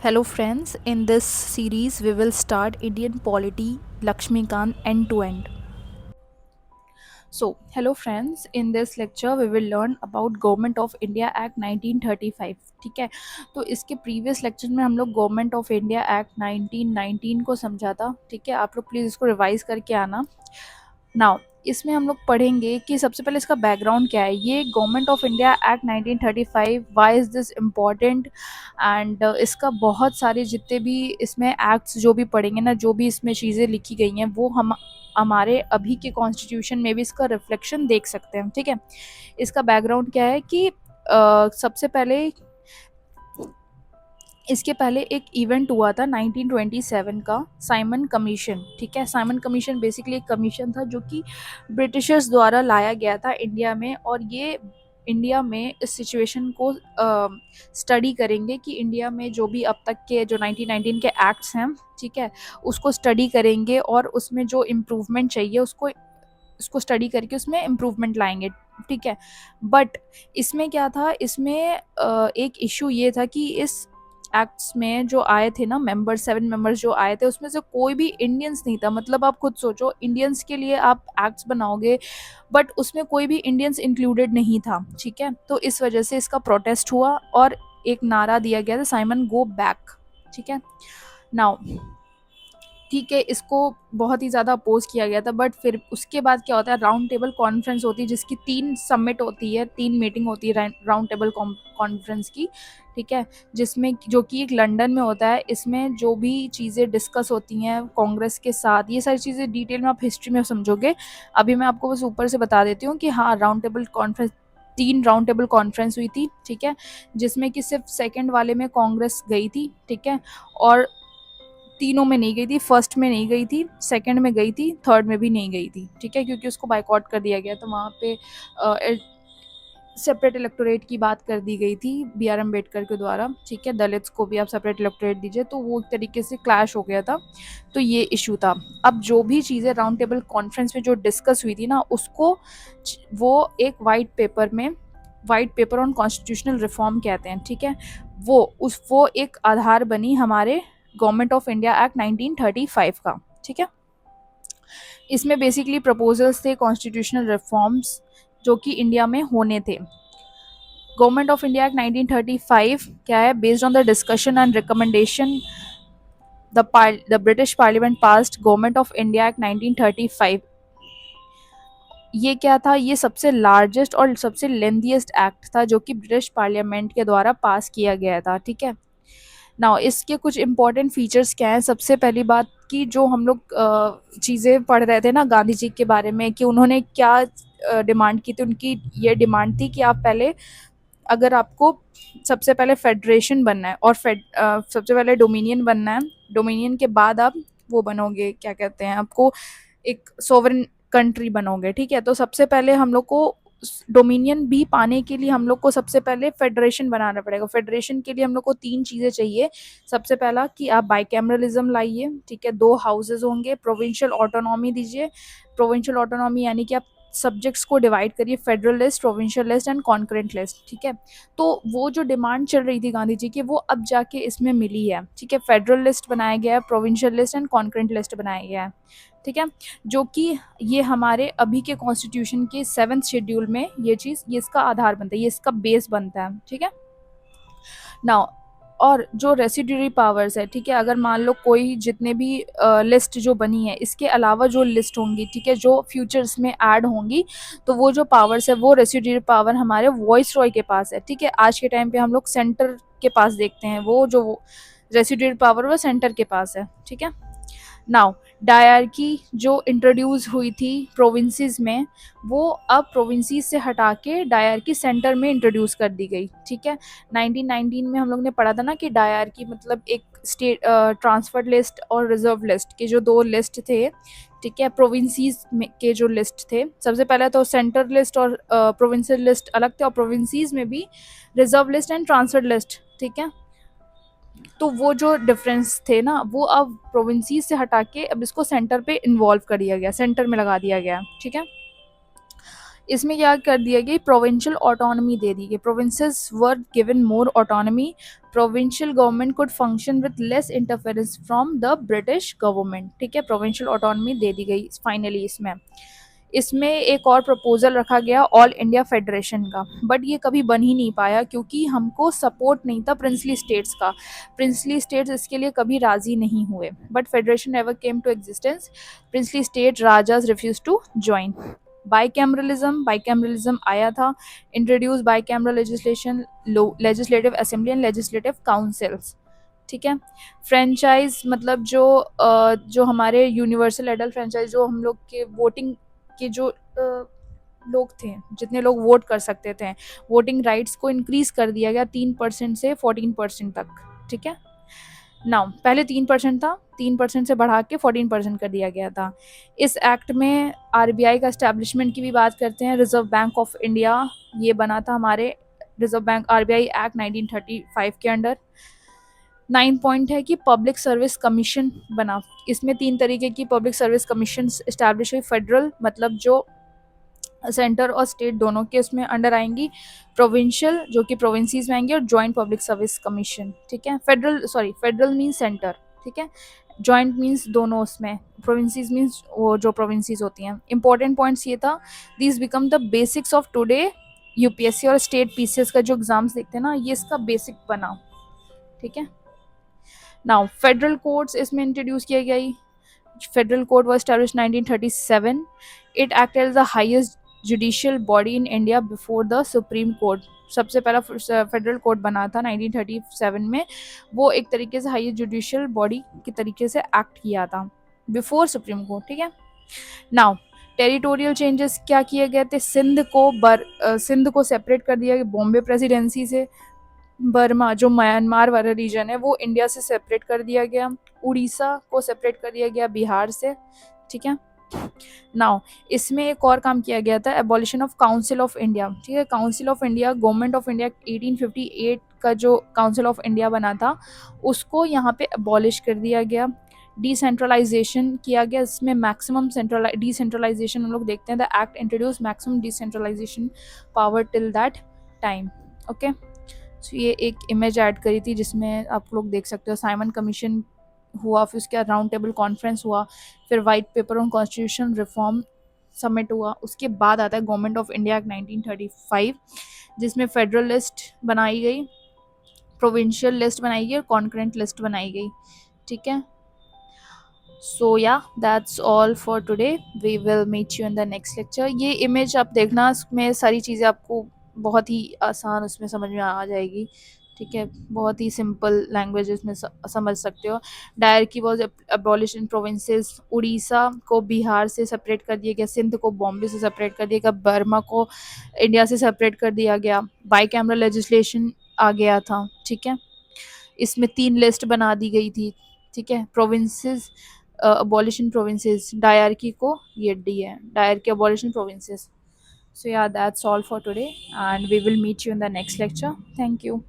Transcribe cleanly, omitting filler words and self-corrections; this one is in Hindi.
Hello friends, in this series we will start Indian polity Lakshmikant end to end. So, hello friends, in this lecture we will learn about Government of India Act 1935. ठीक है, तो इसके प्रीवियस लेक्चर में हम लोग गवर्नमेंट ऑफ इंडिया एक्ट 1919 को समझा था. ठीक है, आप लोग प्लीज़ इसको रिवाइज करके आना. नाउ इसमें हम लोग पढ़ेंगे कि सबसे पहले इसका बैकग्राउंड क्या है. ये government of India act 1935, why is this important, and इसका बहुत सारे जितने भी इसमें एक्ट्स जो भी पढ़ेंगे ना, जो भी इसमें चीज़ें लिखी गई हैं वो हम हमारे अभी के कॉन्स्टिट्यूशन में भी इसका रिफ्लेक्शन देख सकते हैं. ठीक है, इसका बैकग्राउंड क्या है कि सबसे पहले इसके पहले एक इवेंट हुआ था 1927 का, साइमन कमीशन. ठीक है, साइमन कमीशन बेसिकली एक कमीशन था जो कि ब्रिटिशर्स द्वारा लाया गया था इंडिया में, और ये इंडिया में इस सिचुएशन को स्टडी करेंगे कि इंडिया में जो भी अब तक के जो 1919 के एक्ट्स हैं, ठीक है, उसको स्टडी करेंगे और उसमें जो इम्प्रूवमेंट चाहिए उसको स्टडी करके उसमें इम्प्रूवमेंट लाएंगे. ठीक है, बट इसमें क्या था, इसमें एक इशू ये था कि इस एक्ट्स में जो आए थे ना मेंबर, 7 मेंबर्स जो आए थे, उसमें से कोई भी इंडियंस नहीं था. मतलब आप खुद सोचो, इंडियंस के लिए आप एक्ट्स बनाओगे बट उसमें कोई भी इंडियंस इंक्लूडेड नहीं था. ठीक है, तो इस वजह से इसका प्रोटेस्ट हुआ और एक नारा दिया गया था, साइमन गो बैक. ठीक है, नाउ ठीक है, इसको बहुत ही ज़्यादा अपोज किया गया था, बट फिर उसके बाद क्या होता है, राउंड टेबल कॉन्फ्रेंस होती है जिसकी 3 समिट होती है, 3 मीटिंग होती है राउंड टेबल कॉन्फ्रेंस की. ठीक है, जिसमें जो कि एक लंदन में होता है. इसमें जो भी चीज़ें डिस्कस होती हैं कांग्रेस के साथ, ये सारी चीज़ें डिटेल में आप हिस्ट्री में समझोगे. अभी मैं आपको बस ऊपर से बता देती हूँ कि हाँ, round table conference 3 round table conference हुई थी. ठीक है, जिसमें कि सिर्फ सेकंड वाले में कांग्रेस गई थी. ठीक है, और तीनों में नहीं गई थी, फर्स्ट में नहीं गई थी, सेकंड में गई थी, थर्ड में भी नहीं गई थी. ठीक है, क्योंकि उसको बाइकआउट कर दिया गया था. वहाँ पे सेपरेट इलेक्टोरेट की बात कर दी गई थी बी आर अम्बेडकर के द्वारा. ठीक है, दलित्स को भी आप सेपरेट इलेक्टोरेट दीजिए, तो वो एक तरीके से क्लैश हो गया था. तो ये इशू था. अब जो भी चीज़ें राउंड टेबल कॉन्फ्रेंस में जो डिस्कस हुई थी ना, उसको वो एक white paper on constitutional reform कहते हैं. ठीक है, वो एक आधार बनी हमारे गवर्नमेंट ऑफ इंडिया एक्ट 1935 का. ठीक है, इसमें बेसिकली प्रपोजल्स थे कॉन्स्टिट्यूशनल रिफॉर्म्स जो कि इंडिया में होने थे. गवर्नमेंट ऑफ इंडिया एक्ट 1935 क्या है, based on the discussion and recommendation the British parliament passed government of India act 1935. ये क्या था, ये सबसे लार्जेस्ट और सबसे लेंथीएस्ट एक्ट था जो कि ब्रिटिश पार्लियामेंट के द्वारा पास किया गया था. ठीक है, नाउ इसके कुछ इंपॉर्टेंट फीचर्स क्या हैं. सबसे पहली बात कि जो हम लोग चीज़ें पढ़ रहे थे ना गांधी जी के बारे में, कि उन्होंने क्या डिमांड की थी. उनकी ये डिमांड थी कि आप पहले, अगर आपको सबसे पहले फेडरेशन बनना है और सबसे पहले डोमिनियन बनना है, डोमिनियन के बाद आप वो बनोगे, क्या कहते हैं, आपको एक सोवरेन कंट्री बनोगे. ठीक है, तो सबसे पहले हम लोग को डोमिनियन भी पाने के लिए हम लोग को सबसे पहले फेडरेशन बनाना पड़ेगा. फेडरेशन के लिए हम लोग को 3 चीज़ें चाहिए. सबसे पहला कि आप बाइकैमरलिज्म लाइए. ठीक है, 2 हाउसेज होंगे. प्रोविंशियल ऑटोनॉमी दीजिए. प्रोविंशियल ऑटोनॉमी यानी कि आप सब्जेक्ट्स को डिवाइड करिए, federal list, provincial list and concurrent list. ठीक है, तो वो जो डिमांड चल रही थी गांधी जी की, वो अब जाके इसमें मिली है. ठीक है, फेडरल लिस्ट बनाया गया है, provincial list and concurrent list बनाया गया है. ठीक है, जो कि ये हमारे अभी के कॉन्स्टिट्यूशन के 7th शेड्यूल में ये चीज़, ये इसका आधार बनता है, ये इसका बेस बनता है. ठीक है, नाउ और जो रेसिड्यूरी पावर्स है, ठीक है, अगर मान लो कोई जितने भी लिस्ट जो बनी है, इसके अलावा जो लिस्ट होंगी, ठीक है, जो फ्यूचर्स में ऐड होंगी, तो वो जो पावर्स है वो रेसिड्यूरी पावर हमारे वॉइस रॉय के पास है. ठीक है, आज के टाइम पे हम लोग सेंटर के पास देखते हैं, वो जो रेसिड्यूरी पावर वो सेंटर के पास है. ठीक है, नाउ डायरकी जो इंट्रोड्यूस हुई थी प्रोविंसेस में, वो अब प्रोविंसेस से हटा के डायरकी सेंटर में इंट्रोड्यूस कर दी गई. ठीक है, 1919 में हम लोग ने पढ़ा था ना कि डायरकी मतलब एक स्टेट ट्रांसफर्ड लिस्ट और रिजर्व लिस्ट के जो 2 लिस्ट थे. ठीक है, प्रोविंसेस में के जो लिस्ट थे, सबसे पहले तो सेंटर लिस्ट और प्रोविंशियल लिस्ट अलग थे, और प्रोविंसेस में भी reserve list and transferred list. ठीक है, तो वो जो डिफरेंस थे ना, वो अब प्रोविंसेस से हटा के अब इसको सेंटर पे इन्वॉल्व कर दिया गया, सेंटर में लगा दिया गया. ठीक है, इसमें क्या कर दिया गया, प्रोविंशियल ऑटोनॉमी दे दी गई, provinces were given more autonomy, provincial government could function with less interference from the British government, ठीक है, प्रोविंशियल ऑटोनॉमी दे दी गई फाइनली। इसमें इसमें एक और प्रपोजल रखा गया ऑल इंडिया फेडरेशन का, बट ये कभी बन ही नहीं पाया क्योंकि हमको सपोर्ट नहीं था प्रिंसली स्टेट्स का, प्रिंसली स्टेट्स इसके लिए कभी राजी नहीं हुए, but federation never came to existence, princely state rajas refuse to join. Bicameralism आया था, introduce bicameral legislation, legislative assembly and legislative councils, ठीक है। फ्रेंचाइज मतलब जो हमारे यूनिवर्सल एडल्ट फ्रेंचाइज, जो हम लोग के वोटिंग के जो लोग थे, जितने लोग वोट कर सकते थे, वोटिंग राइट्स को इंक्रीज कर दिया गया 3% से 14% तक, ठीक है। नाउ पहले 3% था, 3% से बढ़ा के 14% कर दिया गया था। इस एक्ट में आरबीआई का एस्टेब्लिशमेंट की भी बात करते हैं, रिजर्व बैंक ऑफ इंडिया ये बना था हमारे, रिजर्व बैंक आरबीआई एक्ट 1935 के अंडर। 9 पॉइंट है कि पब्लिक सर्विस कमीशन बना, इसमें 3 तरीके की पब्लिक सर्विस कमीशन इस्टेब्लिश हुई, फेडरल मतलब जो सेंटर और स्टेट दोनों के उसमें अंडर आएंगी, प्रोविंशियल जो कि प्रोविंसीज में आएंगे, और जॉइंट पब्लिक सर्विस कमीशन, ठीक है। फेडरल मीन्स सेंटर, ठीक है, जॉइंट मीन्स दोनों, उसमें प्रोविंसीज मीन्स वो जो प्रोविंसीज होती हैं। इंपॉर्टेंट पॉइंट्स ये था, this become the basics of today UPSC और स्टेट पीसीएस का जो एग्जाम्स देखते हैं ना, ये इसका बेसिक बना, ठीक है। नाउ फेडरल कोर्ट्स इसमें इंट्रोड्यूस किया गया। Federal court was established 1937. It acted as the highest judicial body in India before the Supreme Court. सबसे पहला फेडरल कोर्ट बना था 1937 में, वो एक तरीके से हाईएस्ट जुडिशियल बॉडी के तरीके से एक्ट किया था बिफोर सुप्रीम कोर्ट, ठीक है। नाउ टेरिटोरियल चेंजेस क्या किए गए थे, सिंध को सेपरेट कर दिया गया बॉम्बे प्रेसिडेंसी से, बर्मा जो म्यांमार वाला रीजन है वो इंडिया से सेपरेट कर दिया गया, उड़ीसा को सेपरेट कर दिया गया बिहार से, ठीक है। नाउ इसमें एक और काम किया गया था, abolition of council of India, ठीक है। Council of India, government of India 1858 का जो काउंसिल ऑफ इंडिया बना था उसको यहाँ पे एबॉलिश कर दिया गया। डिसेंट्रलाइजेशन किया गया, इसमें मैक्सिमम डिसेंट्रलाइजेशन हम लोग देखते हैं, the act introduce maximum decentralisation power till that time, okay. So ये एक इमेज ऐड करी थी जिसमें आप लोग देख सकते हो, साइमन कमीशन हुआ, फिर उसके बाद राउंड टेबल कॉन्फ्रेंस हुआ, फिर white paper on constitution reform submit हुआ, उसके बाद आता है गवर्नमेंट ऑफ इंडिया एक्ट 1935 जिसमें फेडरल लिस्ट बनाई गई, प्रोविंशियल लिस्ट बनाई गई और कॉन्करेंट लिस्ट बनाई गई, ठीक है। सो या that's all for today, we will meet you in the next lecture. ये इमेज आप देखना, इसमें सारी चीज़ें आपको बहुत ही आसान उसमें समझ में आ जाएगी, ठीक है, बहुत ही सिंपल लैंग्वेज में समझ सकते हो। Dyarchy was abolish in provinces, Orissa को बिहार से सेपरेट कर दिया गया, सिंध को बॉम्बे से सेपरेट कर दिया गया, बर्मा को इंडिया से सेपरेट कर दिया गया, बाई कैमरा लेजिस्लेशन आ गया था, ठीक है। इसमें 3 लिस्ट बना दी गई थी, ठीक है, प्रोविंसेस abolition provinces, डायरकी को ये डी है, dyarchy abolition provinces. So yeah, that's all for today and we will meet you in the next lecture. Thank you.